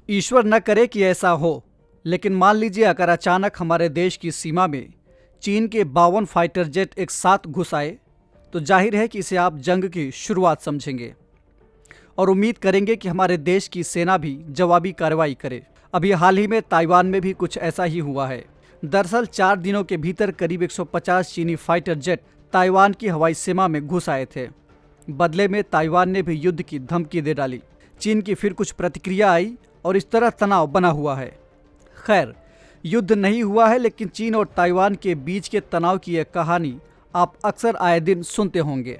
ईश्वर न करे कि ऐसा हो, लेकिन मान लीजिए अगर अचानक हमारे देश की सीमा में चीन के 52 फाइटर जेट एक साथ घुस आए तो जाहिर है कि इसे आप जंग की शुरुआत समझेंगे और उम्मीद करेंगे कि हमारे देश की सेना भी जवाबी कार्रवाई करे। अभी हाल ही में ताइवान में भी कुछ ऐसा ही हुआ है। दरअसल 4 दिनों के भीतर करीब 150 चीनी फाइटर जेट ताइवान की हवाई सीमा में घुस आए थे। बदले में ताइवान ने भी युद्ध की धमकी दे डाली। चीन की फिर कुछ प्रतिक्रिया आई और इस तरह तनाव बना हुआ है। खैर, युद्ध नहीं हुआ है, लेकिन चीन और ताइवान के बीच के तनाव की यह कहानी आप अक्सर आए दिन सुनते होंगे।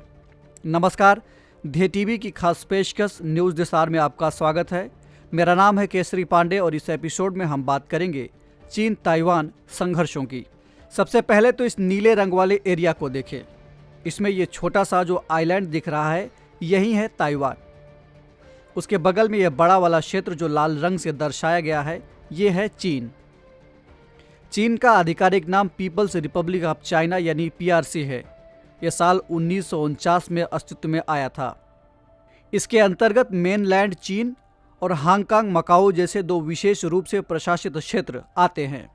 नमस्कार, ध्ये टीवी की खास पेशकश न्यूज़ दिसार में आपका स्वागत है। मेरा नाम है केसरी पांडे और इस एपिसोड में हम बात करेंगे चीन ताइवान संघर्षों की। सबसे पहले तो इस नीले रंग वाले एरिया को देखें। इसमें ये छोटा सा जो आइलैंड दिख रहा है, यही है ताइवान। उसके बगल में यह बड़ा वाला क्षेत्र जो लाल रंग से दर्शाया गया है, ये है चीन। चीन का आधिकारिक नाम पीपल्स रिपब्लिक ऑफ चाइना यानी पीआरसी है। यह साल 1949 में अस्तित्व में आया था। इसके अंतर्गत मेनलैंड चीन और हांगकांग मकाओ जैसे दो विशेष रूप से प्रशासित क्षेत्र आते हैं।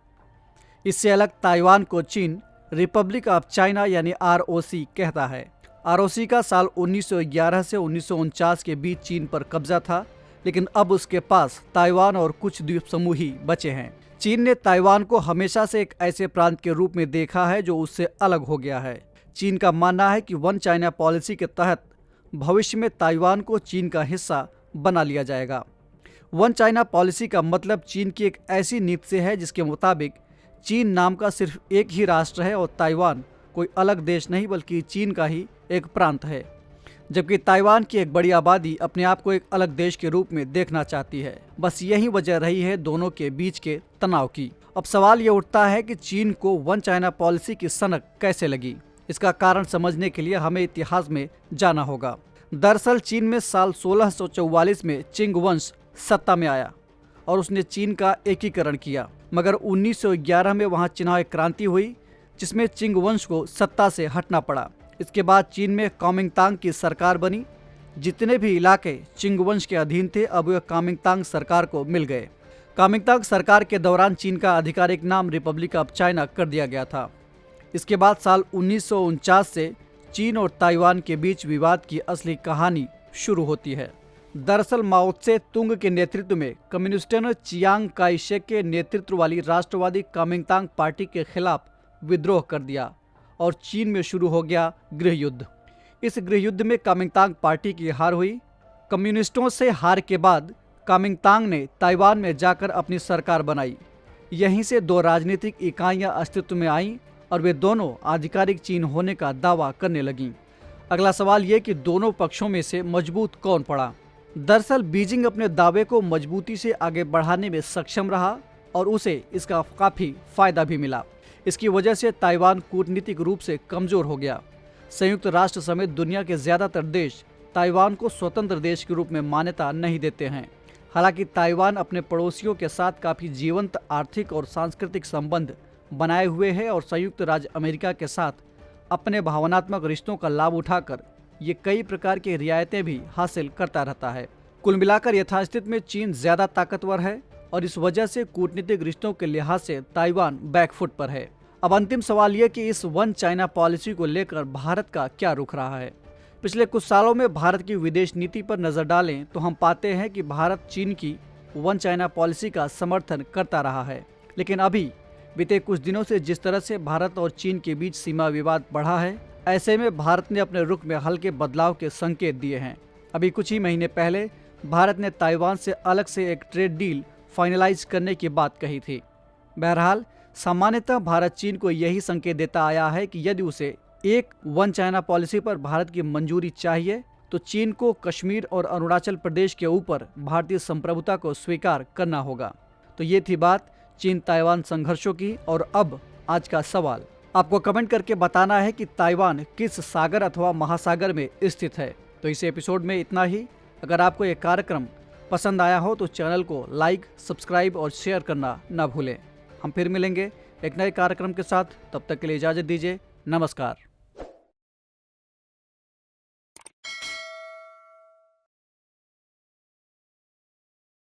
इससे अलग ताइवान को चीन रिपब्लिक ऑफ चाइना यानी आरओसी कहता है। आरओसी का साल 1911 से 1949 के बीच चीन पर कब्जा था, लेकिन अब उसके पास ताइवान और कुछ द्वीप समूह ही बचे हैं। चीन ने ताइवान को हमेशा से एक ऐसे प्रांत के रूप में देखा है जो उससे अलग हो गया है। चीन का मानना है कि वन चाइना पॉलिसी के तहत भविष्य में ताइवान को चीन का हिस्सा बना लिया जाएगा। वन चाइना पॉलिसी का मतलब चीन की एक ऐसी नीति से है जिसके मुताबिक चीन नाम का सिर्फ एक ही राष्ट्र है और ताइवान कोई अलग देश नहीं बल्कि चीन का ही एक प्रांत है, जबकि ताइवान की एक बड़ी आबादी अपने आप को एक अलग देश के रूप में देखना चाहती है। बस यही वजह रही है दोनों के बीच के तनाव की। अब सवाल ये उठता है कि चीन को वन चाइना पॉलिसी की सनक कैसे लगी। इसका कारण समझने के लिए हमें इतिहास में जाना होगा। दरअसल चीन में साल 1644 में चिंग वंश सत्ता में आया और उसने चीन का एकीकरण किया, मगर 1911 में वहाँ चिन्हाई क्रांति हुई जिसमें चिंग वंश को सत्ता से हटना पड़ा। इसके बाद चीन में कामिंगतांग की सरकार बनी। जितने भी इलाके चिंग वंश के अधीन थे अब वे कामिंगतांग सरकार को मिल गए। कामिंगतांग सरकार के दौरान चीन का आधिकारिक नाम रिपब्लिक ऑफ चाइना कर दिया गया था। इसके बाद साल 1949 से चीन और ताइवान के बीच विवाद की असली कहानी शुरू होती है। दरअसल माओ त्से तुंग के नेतृत्व में कम्युनिस्टों ने चियांग काई शेक के नेतृत्व वाली राष्ट्रवादी कामिंगतांग पार्टी के खिलाफ विद्रोह कर दिया और चीन में शुरू हो गया गृह युद्ध। इस गृह युद्ध में कामिंगतांग पार्टी की हार हुई। कम्युनिस्टों से हार के बाद कामिंगतांग ने ताइवान में जाकर अपनी सरकार बनाई। यहीं से दो राजनीतिक इकाइयां अस्तित्व में आईं और वे दोनों आधिकारिक चीन होने का दावा करने लगीं। अगला सवाल ये कि दोनों पक्षों में से मजबूत कौन पड़ा। दरअसल बीजिंग अपने दावे को मजबूती से आगे बढ़ाने में सक्षम रहा और उसे इसका काफ़ी फायदा भी मिला। इसकी वजह से ताइवान कूटनीतिक रूप से कमजोर हो गया। संयुक्त राष्ट्र समेत दुनिया के ज़्यादातर देश ताइवान को स्वतंत्र देश के रूप में मान्यता नहीं देते हैं। हालांकि ताइवान अपने पड़ोसियों के साथ काफ़ी जीवंत आर्थिक और सांस्कृतिक संबंध बनाए हुए है और संयुक्त राज्य अमेरिका के साथ अपने भावनात्मक रिश्तों का लाभ उठाकर ये कई प्रकार की रियायतें भी हासिल करता रहता है। कुल मिलाकर यथास्थिति में चीन ज़्यादा ताकतवर है और इस वजह से कूटनीतिक रिश्तों के लिहाज से ताइवान बैकफुट पर है। अब अंतिम सवाल यह कि इस वन चाइना पॉलिसी को लेकर भारत का क्या रुख रहा है। पिछले कुछ सालों में भारत की विदेश नीति पर नजर डालें तो हम पाते हैं कि भारत चीन की वन चाइना पॉलिसी का समर्थन करता रहा है, लेकिन अभी बीते कुछ दिनों से जिस तरह से भारत और चीन के बीच सीमा विवाद बढ़ा है, ऐसे में भारत ने अपने रुख में हल्के बदलाव के संकेत दिए हैं। अभी कुछ ही महीने पहले भारत ने ताइवान से अलग से एक ट्रेड डील फाइनलाइज करने की बात कही थी। बहरहाल सामान्यतः भारत चीन को यही संकेत देता आया है कि यदि उसे एक वन चाइना पॉलिसी पर भारत की मंजूरी चाहिए तो चीन को कश्मीर और अरुणाचल प्रदेश के ऊपर भारतीय संप्रभुता को स्वीकार करना होगा। तो ये थी बात चीन ताइवान संघर्षों की। और अब आज का सवाल आपको कमेंट करके बताना है कि ताइवान किस सागर अथवा महासागर में स्थित है। तो इस एपिसोड में इतना ही। अगर आपको ये कार्यक्रम पसंद आया हो तो चैनल को लाइक, सब्सक्राइब और शेयर करना ना भूलें। हम फिर मिलेंगे एक नए कार्यक्रम के साथ। तब तक के लिए इजाज़त दीजिए। नमस्कार।